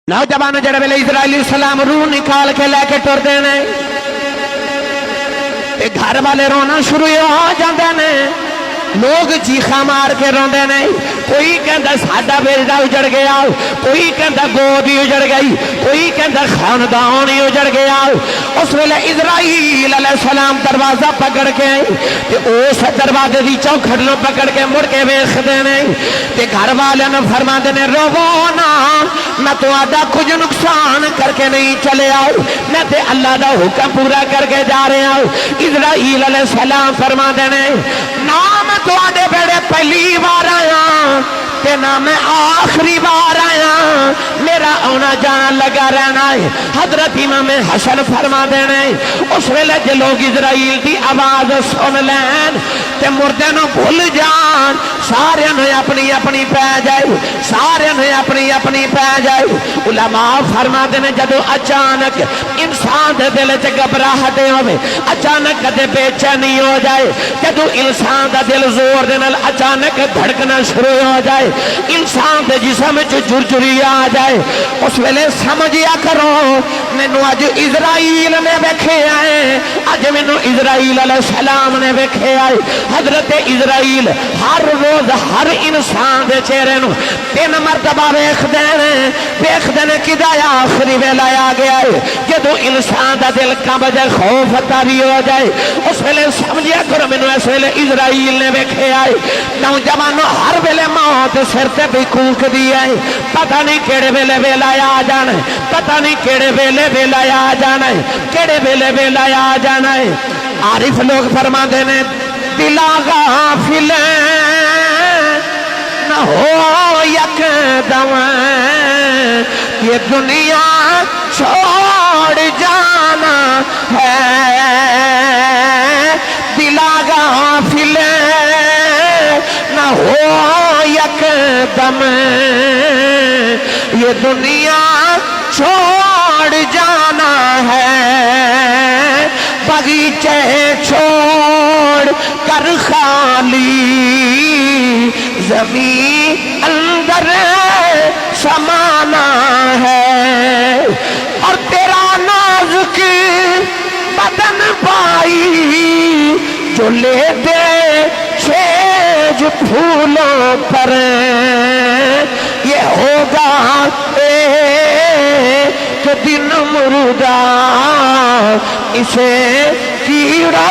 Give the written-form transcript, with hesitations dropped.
نوجوان جڑے ویلے اسرائیلی سلام روح نکال کے لے کے ٹر دینے تے گھر والے رونا شروع ہو جاندے نے لوگ چیخا مار کے روندے نے کوئی کہندا ساڈا بیٹا اجڑ گیا کوئی کہندا گود ہی اجڑ گئی کوئی کہندا خاندان ہی اجڑ گیا اس ویلے اسرائیل علیہ السلام دروازہ پکڑ کے تے اس دروازے دی چوکھٹ نوں پکڑ کے مڑ کے ویکھدے نے تے گھر والے نوں فرماندے نے روو نا میں تہاڈا کچھ نقصان کر کے نہیں چلے میں تے اللہ دا حکم پورا کر کے جا رہا ہوں اسرائیل علیہ السلام فرماندے نے نام تواڈے بیڑے پہلی بار آیا تے نہ میں آخری بار آیا میرا آنا جان لگا رہنا ہے حضرت امام حسن فرما دینے اس ویلے جو لوگ اسرائیل دی آواز سن لین تے مردے نو بھول جان سارے نے اپنی اپنی پہ جائے سارے نے اپنی اپنی پہ جائے علماء فرما دینے جدو اچانک انسان دے دل چ گھبراہٹ ہوے اچانک کدے بے چینی ہو جائے جدو انسان دا دل زور دے نال اچانک دھڑکنا شروع ہو جائے انسان دے جسم چ جرجری آ جائے اس ویلے سمجھیا کرو مینوں اج اسرائیل نے ویکھے آئے اج مینوں اسرائیل علیہ السلام نے ویکھے آئے حضرت اسرائیل ہر روز ہر انسان دے چہرے نو 3 مرتبہ ویکھدے نے کدا آخری ویلا آ گیا ہے جدو انسان دا دل کمب جائے خوف طاری ہو جائے اس ویلے سمجھیا کرو مینوں اس ویلے اسرائیل نے ویکھے آئے نوجوانوں ہر ویلے موت سر تے بھی کوک دی ہے پتہ نہیں کیڑے ویلے ویلا آ جانا ہے پتہ نہیں کیڑے ویلے ویلا آ جانا ہے کیڑے ویلے ویلا آ جانا ہے عارف لوگ فرماندے نے دلا غافل نہ ہو یکدم یہ دنیا چھوڑ جانا ہے دلا غافل نہ ہو یکدم یہ دنیا چھوڑ جانا ہے باغیچے چھوڑ کر خالی زمین اندر سمانا ہے اور تیرا نازک بدن پائی جو لے دے سیج پھولوں پر یہ ہوگا ایک دن مردہ اسے کیڑا